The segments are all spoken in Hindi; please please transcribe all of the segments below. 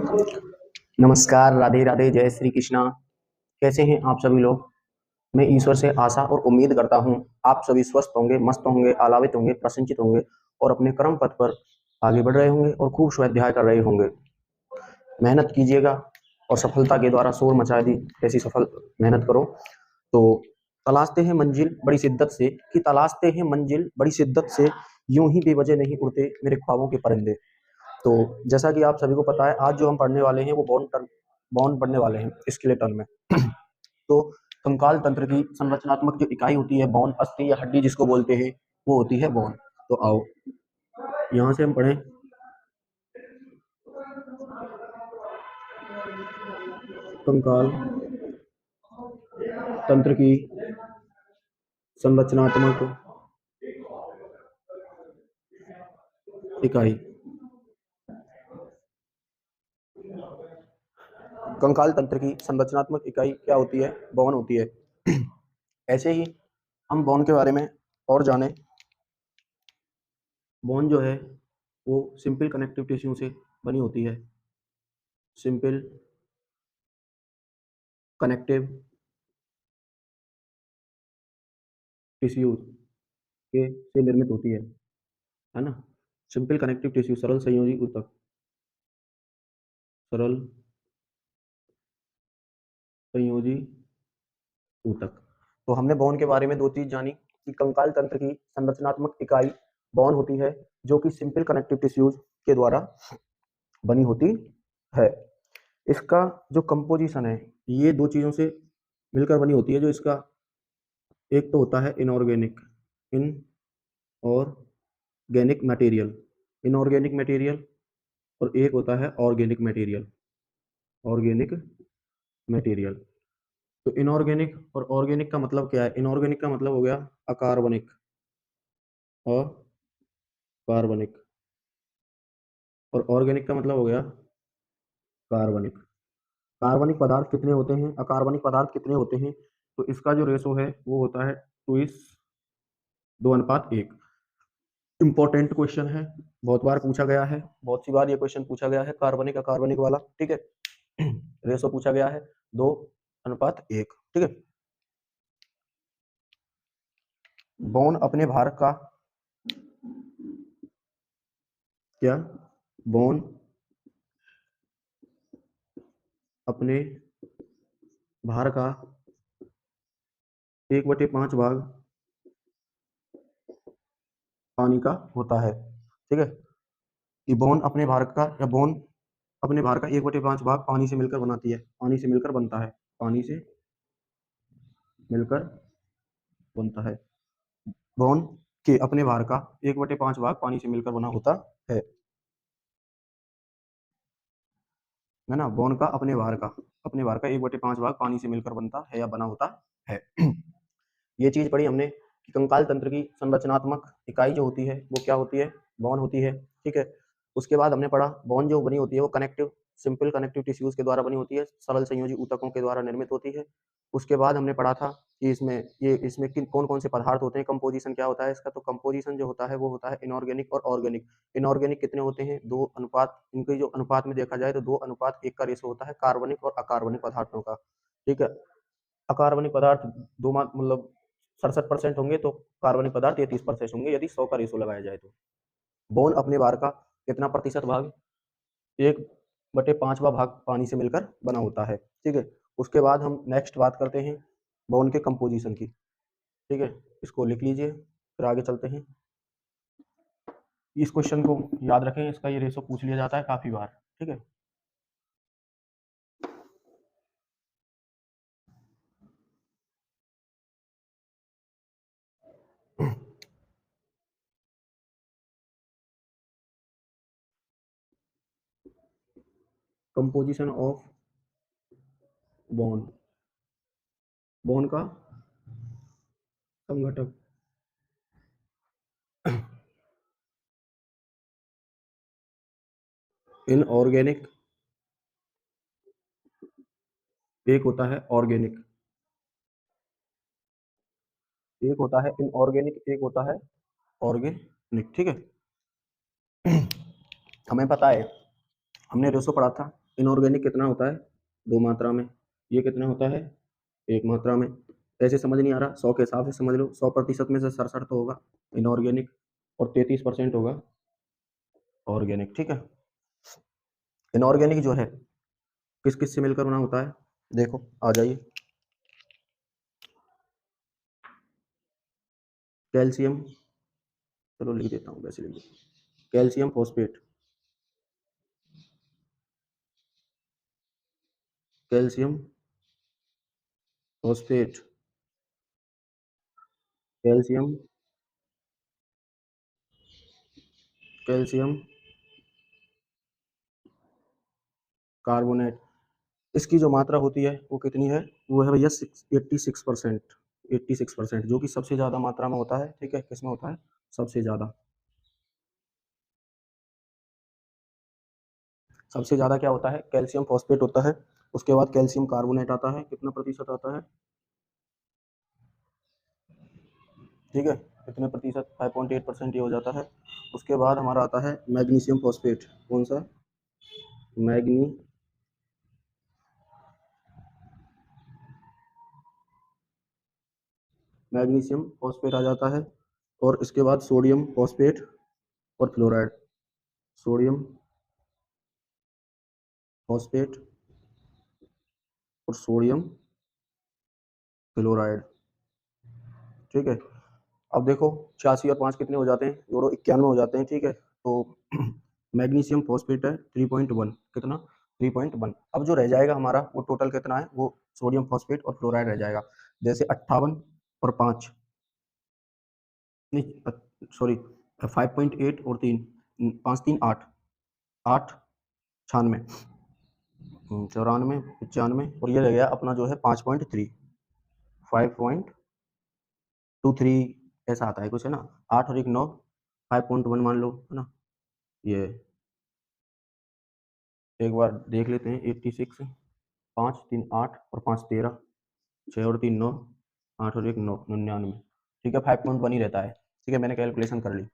नमस्कार, राधे राधे, जय श्री कृष्णा। कैसे हैं आप सभी लोग? मैं ईश्वर से आशा और उम्मीद करता हूँ आप सभी स्वस्थ होंगे, मस्त होंगे, आलावित होंगे, प्रसन्नचित होंगे और अपने कर्म पथ पर आगे बढ़ रहे होंगे और खूब स्वाध्याय कर रहे होंगे। मेहनत कीजिएगा और सफलता के द्वारा शोर मचा दी ऐसी सफल मेहनत करो। तो तलाशते हैं मंजिल बड़ी शिद्दत से कि तलाशते हैं मंजिल बड़ी शिद्दत से, यूं ही बेवजह नहीं उड़ते मेरे ख्वाबों के परिंदे। तो जैसा कि आप सभी को पता है, आज जो हम पढ़ने वाले हैं वो बॉन्ड पढ़ने वाले हैं स्केलेटन में। तो कंकाल तंत्र की संरचनात्मक जो इकाई होती है बॉन, अस्थि या हड्डी जिसको बोलते हैं, वो होती है बॉन। तो आओ यहाँ से हम पढ़ें। कंकाल तंत्र की संरचनात्मक इकाई। कंकाल तंत्र की संरचनात्मक इकाई क्या होती है? बॉन होती है। ऐसे ही हम बॉन के बारे में और जाने। बॉन जो है वो सिंपल कनेक्टिव टिश्यू से बनी होती है। सिंपल कनेक्टिव टिश्यू के से निर्मित होती है ना। सिंपल कनेक्टिव टिश्यू, सरल संयोजी ऊतक, सरल संयोजी ऊतक। तो हमने बॉन के बारे में दो चीज जानी कि कंकाल तंत्र की संरचनात्मक इकाई बॉन होती है जो कि सिंपल कनेक्टिव टिश्यूज के द्वारा बनी होती है। इसका जो कंपोजिशन है ये दो चीजों से मिलकर बनी होती है। जो इसका एक तो होता है इनऑर्गेनिक मटेरियल, इनऑर्गेनिक मटेरियल, और एक होता है ऑर्गेनिक मटेरियल, ऑर्गेनिक मटेरियल। तो इनऑर्गेनिक और ऑर्गेनिक का मतलब क्या है? इनऑर्गेनिक का मतलब हो गया अकार्बनिक, अकार्बनिक, और ऑर्गेनिक का मतलब हो गया कार्बनिक। कार्बनिक पदार्थ कितने होते हैं, अकार्बनिक पदार्थ कितने होते हैं? तो इसका जो रेशो है वो होता है 2:1। इंपॉर्टेंट क्वेश्चन है, बहुत बार पूछा गया है, बहुत सी बार ये क्वेश्चन पूछा गया है, कार्बनिक अकार्बनिक वाला। ठीक है, रेशो पूछा गया है 2:1। ठीक है। बॉन अपने भार का क्या? बॉन अपने भार का 1/5 भाग पानी का होता है। ठीक है, कि बॉन अपने भार का, या बॉन अपने भार का 1/5 भाग पानी से मिलकर बनाती है, पानी से मिलकर बनता है, पानी से मिलकर बनता है। बॉन के अपने भार का 1/5 भाग पानी से मिलकर बना होता है है ना। बॉन का अपने भार का 1/5 भाग पानी से मिलकर बनता है या बना होता है। ये चीज पढ़ी हमने कि कंकाल तंत्र की संरचनात्मक इकाई जो होती है वो क्या होती है? बॉन होती है। ठीक है। उसके बाद हमने पढ़ा बॉन जो बनी होती है वो सिंपल कनेक्टिव टिश्यूज के द्वारा बनी होती है, सरल संयोजी ऊतकों के द्वारा निर्मित होती है। उसके बाद हमने पढ़ा था कि इसमें किन कौन कौन से पदार्थ होते हैं, कंपोजिशन क्या होता है इसका। तो कंपोजिशन जो होता है वो होता है इनऑर्गेनिक और ऑर्गेनिक। इनऑर्गेनिक कितने होते हैं? 2 अनुपात, इनके जो अनुपात में देखा जाए तो 2:1 का रेशो होता है कार्बनिक और अकार्बनिक पदार्थों का। ठीक है। अकार्बनिक पदार्थ दो मतलब 67% होंगे, तो कार्बनिक पदार्थ 33% होंगे यदि 100 का रेशो लगाया जाए तो। बॉन अपने भार का कितना प्रतिशत भाग? 1/5वां भाग पानी से मिलकर बना होता है। ठीक है। उसके बाद हम नेक्स्ट बात करते हैं बॉन के कंपोजिशन की। ठीक है, इसको लिख लीजिए, फिर आगे चलते हैं। इस क्वेश्चन को याद रखें, इसका ये रेशो पूछ लिया जाता है काफी बार। ठीक है। कंपोजिशन ऑफ बॉन, बॉन का संघटक। इनऑर्गेनिक एक होता है ऑर्गेनिक, एक होता है इनऑर्गेनिक, एक होता है ऑर्गेनिक। ठीक है। हमें पता है, हमने रेशो पढ़ा था इनऑर्गेनिक कितना होता है 2 मात्रा में, ये कितना होता है 1 मात्रा में। ऐसे समझ नहीं आ रहा, 100 के हिसाब से समझ लो, 100% में से 67 तो होगा इनऑर्गेनिक और 33% होगा ऑर्गेनिक, ठीक है। इनऑर्गेनिक जो है किस किस से मिलकर बना होता है, देखो आ जाइए। कैल्शियम, चलो लिख देता हूँ, वैसे लिख देता हूँ, calcium phosphate, calcium phosphate, calcium, calcium carbonate, इसकी जो मात्रा होती है वो कितनी है, वो है भैया 86%, 86%, जो कि सबसे ज़्यादा मात्रा में होता है, ठीक है। किसमें होता है सबसे ज़्यादा, सबसे ज़्यादा क्या होता है, कैल्शियम फॉस्फेट होता है। उसके बाद कैल्शियम कार्बोनेट आता है, कितना प्रतिशत आता है, ठीक है, कितने प्रतिशत, 5.8% ये हो जाता है। उसके बाद हमारा आता है मैग्नीशियम फॉस्फेट, कौन सा, मैग्नी मैग्नीशियम फॉस्फेट आ जाता है। और इसके बाद सोडियम फॉस्फेट और फ्लोराइड, सोडियम फॉस्फेट और सोडियम क्लोराइड, ठीक है। अब देखो 86 और 5 कितने हो जाते हैं, जोड़ो 91 हो जाते हैं, ठीक है। तो मैग्नीशियम फॉस्फेट है 3.1, कितना 3.1। अब जो रह जाएगा हमारा वो टोटल कितना है, वो सोडियम फॉस्फेट और फ्लोराइड रह जाएगा। जैसे 58 और 5, नहीं सॉरी 5.8 और 3, 5 3 8, 8 96, 94 95, और ये रह गया अपना जो है 5.3, 5.23, ऐसा आता है कुछ, है ना। 8 और 1 9, 5.1 मान लो, है ना। ये एक बार देख लेते हैं, 86, 5 3 8 और 5 13, 6 और 3 9, 8 और 1 9, 99, ठीक है। 5.1 ही रहता है, ठीक है, मैंने कैलकुलेशन कर ली।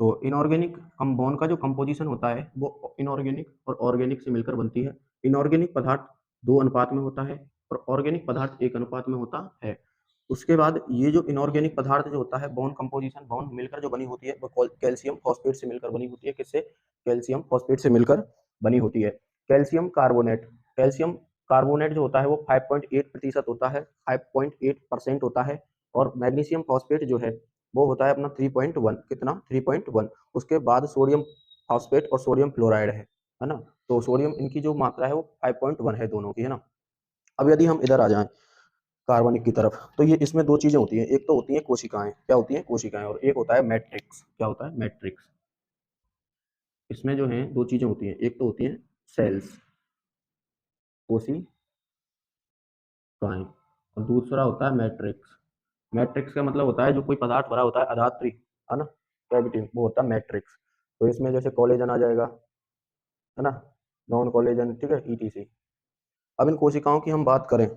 तो इनऑर्गेनिक कंपाउंड का जो कंपोजिशन होता है वो इनऑर्गेनिक और ऑर्गेनिक से मिलकर बनती है। इनऑर्गेनिक पदार्थ 2 अनुपात में होता है और ऑर्गेनिक पदार्थ 1 अनुपात में होता है। उसके बाद ये जो इनऑर्गेनिक पदार्थ जो होता है, बॉन्ड कंपोजिशन, बॉन्ड मिलकर जो बनी होती है, वो कैल्शियम फॉस्फेट से मिलकर बनी होती है। किससे, कैल्शियम फॉस्फेट से मिलकर बनी होती है। कैल्शियम कार्बोनेट, कैल्शियम कार्बोनेट जो होता है वो 5.8% होता है, 5.8% होता है। और मैग्नीशियम फॉस्फेट जो है वो होता है अपना 3.1, कितना 3.1। उसके बाद सोडियम फॉस्फेट और सोडियम क्लोराइड है ना। तो सोडियम इनकी जो मात्रा है वो 5.1 है दोनों की, है ना। अब यदि हम इधर आ जाएं कार्बनिक की तरफ, तो ये इसमें दो चीजें होती हैं, एक तो होती है कोशिकाएं, क्या होती है कोशिकाएं, और एक होता है मैट्रिक्स, क्या होता है मैट्रिक्स। इसमें जो है दो चीजें होती हैं, एक तो होती है सेल्स, कोशिकाएं, और दूसरा होता है मैट्रिक्स। मैट्रिक्स का मतलब होता है जो कोई पदार्थ भरा होता है अधात्री, है ना, कैविटी, वो होता है मैट्रिक्स। तो इसमें जैसे कोलेजन आ जाएगा, है ना, नॉन कोलेजन, ठीक है, ईटीसी। अब इन कोशिकाओं की हम बात करें,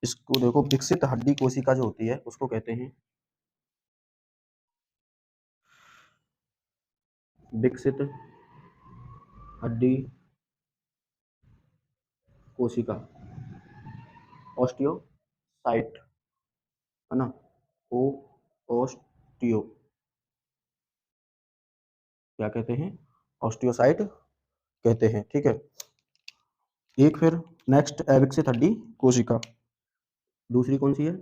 इसको देखो, विकसित हड्डी कोशिका जो होती है उसको कहते हैं विकसित हड्डी कोशिका, ऑस्टियोसाइट, है ना, ओ ऑस्टियो, क्या कहते हैं, ऑस्टियोसाइट कहते हैं, ठीक है। एक फिर नेक्स्ट अविकसित हड्डी कोशिका, दूसरी कौन सी है,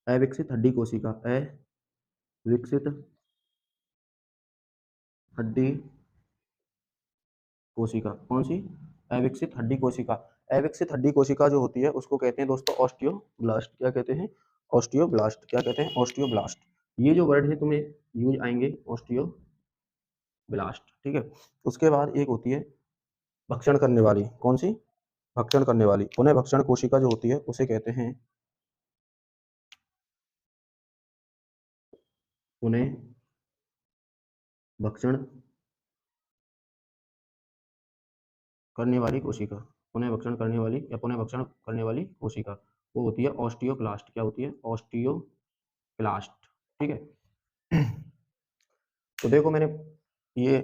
अविकसित हड्डी कोशिका, अविकसित हड्डी कोशिका, कौन सी, अविकसित हड्डी कोशिका। अविकसित हड्डी कोशिका जो होती है उसको कहते हैं दोस्तों ऑस्टियोब्लास्ट, क्या कहते हैं, ऑस्टियोब्लास्ट, क्या कहते हैं, ऑस्टियोब्लास्ट। ये जो वर्ड है तुम्हें यूज आएंगे, ऑस्टियोब्लास्ट, ठीक है। उसके बाद एक होती है भक्षण करने वाली, कौन सी, भक्षण करने वाली, पुनः भक्षण कोशिका जो होती है उसे कहते हैं पुनः भक्षण करने वाली कोशिका, पुनः भक्षण करने वाली या पुनः भक्षण करने वाली कोशिका, वो होती है ऑस्टियोक्लास्ट, क्या होती है, ऑस्टियोक्लास्ट, ठीक है। तो देखो मैंने ये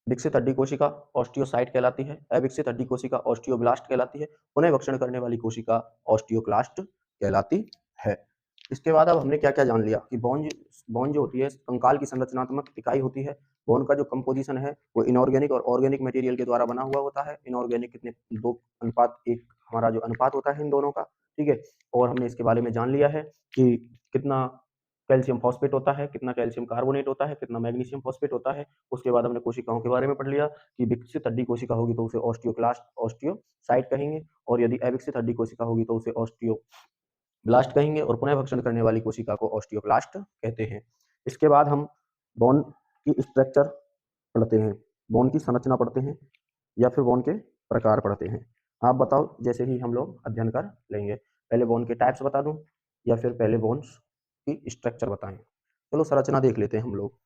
विकसित हड्डी कोशिका ऑस्टियोसाइट कहलाती है, अविकसित हड्डी कोशिका ऑस्टियोब्लास्ट कहलाती है, पुनः भक्षण करने वाली कोशिका ऑस्टियोक्लास्ट कहलाती है। इसके बाद अब हमने क्या-क्या जान लिया कि बोन जो होती है कंकाल की संरचनात्मक इकाई होती है। बोन का जो कंपोजिशन है वो इनऑर्गेनिक और ऑर्गेनिक मटेरियल के द्वारा बना हुआ होता है। इनऑर्गेनिक कितने 2:1 हमारा जो अनुपात होता है इन दोनों का, ठीक है? और हमने इसके बारे में जान लिया है कि कितना कैल्शियम फॉस्फेट होता है, कितना कैल्शियम कार्बोनेट होता है, कितना मैग्नीशियम फॉस्फेट होता है। उसके बाद हमने कोशिकाओं के बारे में पढ़ लिया कि विकसित हड्डी कोशिका होगी तो उसे ऑस्टियोक्लास्ट ऑस्टियोसाइट कहेंगे, और यदि अविकसित हड्डी कोशिका होगी तो उसे ऑस्टियोब्लास्ट कहेंगे, और पुनः भक्षण करने वाली कोशिका को ऑस्टियोक्लास्ट कहते हैं। इसके बाद हम बोन की स्ट्रक्चर पढ़ते हैं, बोन की संरचना पढ़ते हैं, या फिर बोन के प्रकार पढ़ते हैं। आप बताओ, जैसे ही हम लोग अध्ययन कर लेंगे। पहले बोन के टाइप्स बता दूं या फिर पहले बोन्स की स्ट्रक्चर बताएं? चलो संरचना देख लेते हैं हम लोग।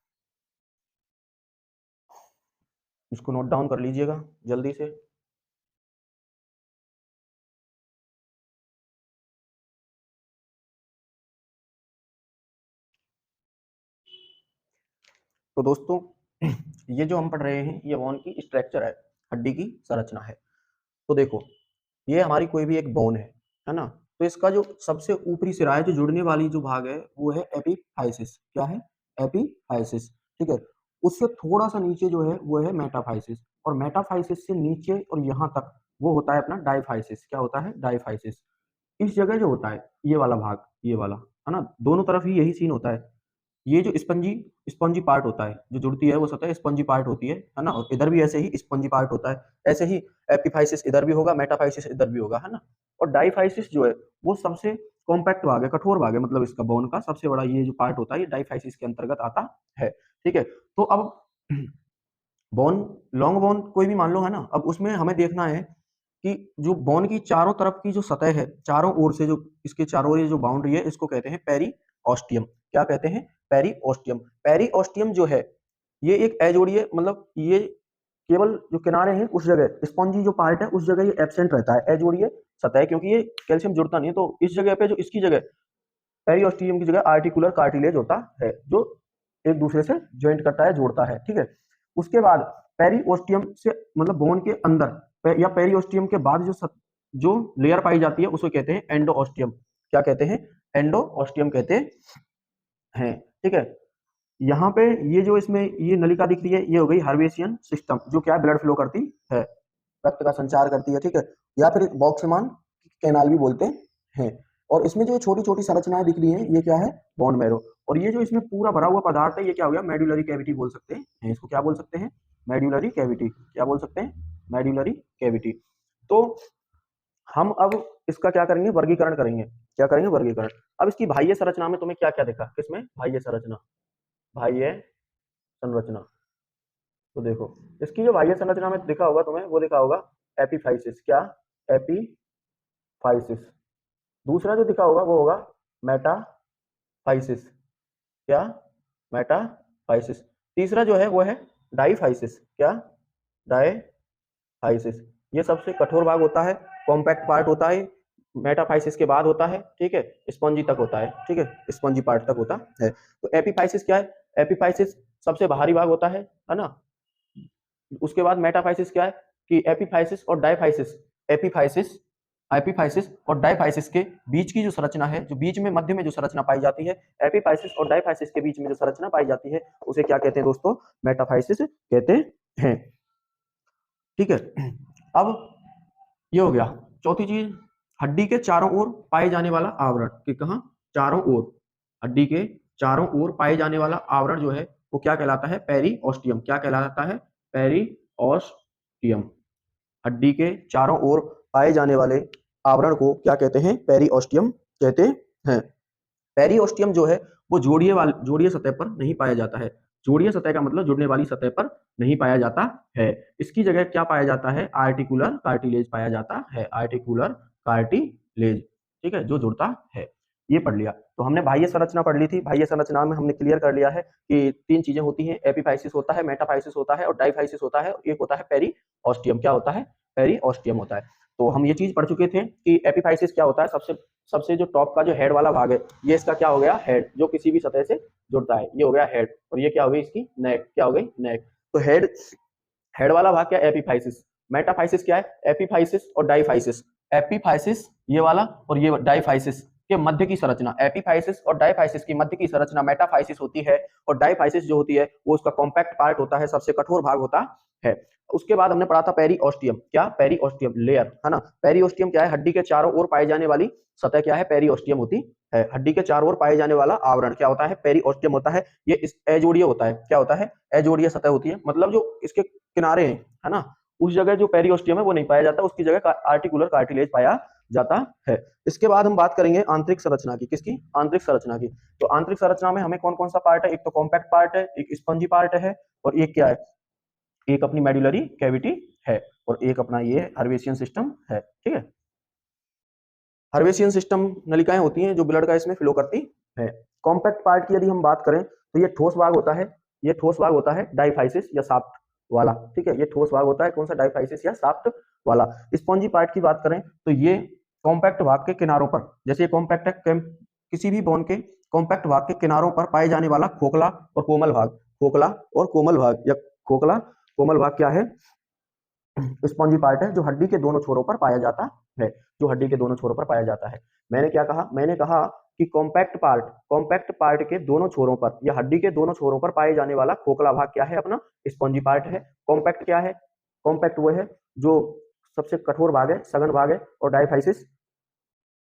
इसको नोट डाउन कर लीजिएगा जल्दी से। तो दोस्तों ये जो हम पढ़ रहे हैं ये बोन की स्ट्रक्चर है, हड्डी की संरचना है। तो देखो, ये हमारी कोई भी एक बोन है ना? तो इसका जो सबसे ऊपरी सिरा है, जो जुड़ने वाली जो भाग है, वो है एपिफाइसिस। क्या है? एपिफाइसिस, ठीक है? उससे थोड़ा सा नीचे जो है वो है मेटाफाइसिस, और मेटाफाइसिस से नीचे और यहाँ तक वो होता है अपना डायफाइसिस। क्या होता है? डायफाइसिस। इस जगह जो होता है ये वाला भाग, ये वाला, है ना? दोनों तरफ ही यही सीन होता है। ये जो स्पंजी स्पंजी पार्ट होता है, जो जुड़ती है वो सतह स्पंजी पार्ट होती है ना? और इधर भी ऐसे ही स्पंजी पार्ट होता है। ऐसे ही एपिफाइसिस इधर भी होगा, मेटाफाइसिस इधर भी होगा, है ना? और डाइफाइसिस जो है वो सबसे कॉम्पैक्ट भाग है, कठोर भाग है, मतलब इसका बोन का सबसे बड़ा ये जो पार्ट होता है ये डाइफाइसिस के अंतर्गत आता है, ठीक है? तो अब बोन, लॉन्ग बोन कोई भी मान लो, है ना? अब उसमें हमें देखना है कि जो बोन की चारों तरफ की जो सतह है, चारों ओर से जो इसके चारों ओर ये जो बाउंड्री है, इसको कहते हैं पेरिओस्टियम। क्या कहते हैं? पेरिओस्टियम। पेरिओस्टियम जो है ये एक अजोड़ीय, मतलब ये केवल जो किनारे हैं उस जगह, स्पॉन्जी जो पार्ट है उस जगह ये एब्सेंट रहता है, अजोड़ीय सतह है, क्योंकि ये कैल्शियम जुड़ता नहीं है। तो इस जगह पे, जो इसकी जगह, पेरिओस्टियम की जगह आर्टिकुलर कार्टिलेज होता है, जो एक दूसरे से ज्वाइंट करता है, जोड़ता है, ठीक है? उसके बाद पेरिओस्टियम से, मतलब बोन के अंदर या पेरिओस्टियम के बाद जो लेयर पाई जाती है उसको कहते हैं एंडोओस्टियम। क्या कहते हैं? एंडोओस्टियम कहते हैं, ठीक है? यहाँ पे ये जो इसमें ये नलिका दिख रही है, ये हो गई हर्वेशियन सिस्टम, जो क्या है? ब्लड फ्लो करती है, रक्त का संचार करती है, ठीक है? या फिर बॉक्समान कैनाल भी बोलते हैं। और इसमें जो छोटी छोटी संरचनाएं दिख रही हैं, ये क्या है? Bone marrow. और ये जो इसमें पूरा भरा हुआ पदार्थ है, ये क्या हो गया? मेड्यूलरी कैविटी बोल सकते हैं इसको। क्या बोल सकते हैं? Medullary cavity. क्या बोल सकते हैं? Medullary cavity. तो हम अब इसका क्या करेंगे? वर्गीकरण करेंगे। क्या करेंगे? वर्गीकरण। अब इसकी बाह्य संरचना में तुम्हें क्या क्या दिखा? किसमें? बाह्य संरचना, बाह्य संरचना। तो देखो, इसकी जो बाह्य संरचना में दिखा होगा तुम्हें, वो दिखा होगा एपिफाइसिस। क्या? एपिफाइसिस। दूसरा जो दिखा होगा वो होगा मेटाफाइसिस। क्या? मेटाफाइसिस। तीसरा जो है वो है डाइफाइसिस। क्या? डाइफाइसिस। ये सबसे कठोर भाग होता है, कॉम्पैक्ट पार्ट होता है, मेटाफाइसिस के बाद होता है, ठीक है? स्पॉन्जी तक होता है, ठीक है? स्पॉन्जी पार्ट तक होता है। तो एपिफाइसिस क्या है? एपिफाइसिस सबसे बाहरी भाग होता है ना? उसके बाद मेटाफाइसिस क्या है कि एपिफाइसिस और डायफाइसिस, एपिफाइसिस एपिफाइसिस और डायफाइसिस के बीच की जो संरचना है, जो बीच में मध्य में जो संरचना पाई जाती है, एपिफाइसिस और डायफाइसिस के बीच में जो संरचना पाई जाती है, उसे क्या कहते हैं दोस्तों? मेटाफाइसिस कहते हैं, ठीक है? अब ये हो गया। चौथी चीज, हड्डी के चारों ओर पाए जाने वाला आवरण। कि कहा? चारों ओर, हड्डी के चारों ओर पाए जाने वाला आवरण जो है वो क्या कहलाता है? पेरिओस्टियम। क्या कहलाता है? पेरिओस्टियम। हड्डी के चारों ओर पाए जाने वाले आवरण को क्या कहते हैं? पेरिओस्टियम कहते हैं। पेरिओस्टियम जो है वो जोड़ीय सतह पर नहीं पाया जाता है। जोड़ीय सतह का मतलब जुड़ने वाली सतह पर नहीं पाया जाता है। इसकी जगह क्या पाया जाता है? आर्टिकुलर कार्टिलेज पाया जाता है, आर्टिकुलर कार्टिलेज, ठीक है? जो जुड़ता है। ये पढ़ लिया। तो हमने बाह्य संरचना पढ़ ली थी। बाह्य संरचना में हमने क्लियर कर लिया है कि तीन चीजें होती हैं, एपिफाइसिस होता है, मेटाफाइसिस होता है और डाइफाइसिस होता है। एक होता है पेरिओस्टियम। क्या होता है? पेरिओस्टियम होता है। तो हम ये चीज पढ़ चुके थे कि एपिफाइसिस क्या होता है। सबसे सबसे जो टॉप का जो हेड वाला भाग है, ये इसका क्या हो गया? हेड, जो किसी भी सतह से जुड़ता है, ये हो गया हेड। और ये क्या हो गई? इसकी नेक। क्या हो गई? नेक। तो हेड हेड वाला भाग क्या है? एपिफाइसिस। मेटाफाइसिस क्या है? एपिफाइसिस और डाइफाइसिस। एपिफाइसिस ये वाला और ये डाइफाइसिस के मध्य की संरचना, एपिफाइसिस और डाइफाइसिस की मध्य की संरचना मेटाफाइसिस होती है, और डाइफाइसिस जो होती है वो उसका कॉम्पैक्ट पार्ट होता है, सबसे कठोर भाग होता है। उसके बाद हमने पढ़ा था पेरीओस्टियम। क्या? पेरीओस्टियम लेयर, है ना। पेरीओस्टियम क्या है? हड्डी के चारों ओर पाई जाने वाली सतह क्या है? पेरीओस्टियम होती है। हड्डी के चारों ओर पाए जाने वाला आवरण क्या होता है? पेरीओस्टियम होता है। ये इस एजोड़ीय होता है। क्या होता है? एजोड़ीय सतह होती है, मतलब जो इसके किनारे हैं, है ना, उस जगह जो पेरीओस्टियम है वो नहीं पाया जाता, उसकी जगह आर्टिकुलर कार्टिलेज पाया जाता है। इसके बाद हम बात करेंगे आंतरिक संरचना की। किसकी? आंतरिक संरचना की। तो आंतरिक संरचना में हमें कौन कौन सा पार्ट है? एक तो कॉम्पैक्ट पार्ट है, एक स्पंजी पार्ट है, और एक क्या है? एक अपनी मेडुलरी कैविटी है, और एक अपना ये हर्वेशियन सिस्टम है। ठीक है। हर्वेशियन सिस्टम नलिकाएं होती हैं जो ब्लड का इसमें फ्लो करती है। कॉम्पैक्ट पार्ट की यदि हम बात करें तो ये ठोस भाग होता है। ये ठोस भाग होता है डाइफाइसिस या शाफ्ट वाला। ठीक है, ये ठोस भाग होता है। कौन सा? डाइफाइसिस या शाफ्ट वाला। स्पॉन्जी पार्ट की बात करें तो ये कॉम्पैक्ट भाग के किनारों पर, जैसे ये कॉम्पैक्ट है, किसी भी बोन के कॉम्पैक्ट भाग के किनारों पर पाए जाने वाला खोखला और कोमल भाग, खोखला और कोमल भाग, या खोखला कोमल भाग क्या है? स्पॉन्जी पार्ट है, जो हड्डी के दोनों छोरों पर पाया जाता है। जो हड्डी के दोनों छोरों पर पाया जाता है। मैंने क्या कहा? मैंने कहा कि कॉम्पैक्ट पार्ट के दोनों छोरों पर या हड्डी के दोनों छोरों पर पाए जाने वाला खोखला भाग क्या है? अपना स्पॉन्जी पार्ट है। कॉम्पैक्ट क्या है? कॉम्पैक्ट वो है जो सबसे कठोर भाग है, सघन भाग है, और डायफाइसिस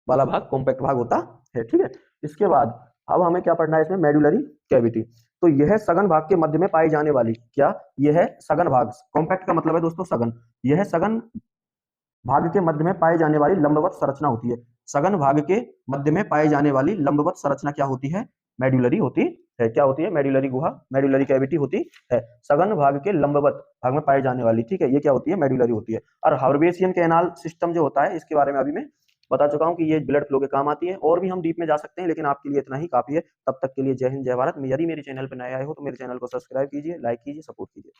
वाला भाग कॉम्पैक्ट भाग होता है। ठीक है। इसके बाद अब हमें क्या पढ़ना है इसमें? Medullary cavity. तो यह सघन भाग के मध्य में पाई जाने वाली, क्या? यह है सघन भाग। कॉम्पैक्ट का मतलब है दोस्तों सघन। यह सघन भाग के मध्य में पाई जाने वाली लंबवत संरचना होती है। सघन भाग के मध्य में पाई जाने वाली लंबवत संरचना क्या होती है? मेडुलरी होती है। क्या होती है? मेडुलरी गुहा, मेडुलरी कैविटी होती है। सघन भाग के लंबवत भाग में पाई जाने वाली, ठीक है, ये क्या होती है? मेडुलरी होती है। और हर्वेशियन कैनाल सिस्टम जो होता है, इसके बारे में अभी मैं बता चुका हूं कि ये ब्लड फ्लो के काम आती है। और भी हम डीप में जा सकते हैं, लेकिन आपके लिए इतना ही काफी है। तब तक के लिए जय हिंद, जय भारत। यदि मेरे चैनल पर नए आए हो तो मेरे चैनल को सब्सक्राइब कीजिए, लाइक कीजिए, सपोर्ट कीजिए।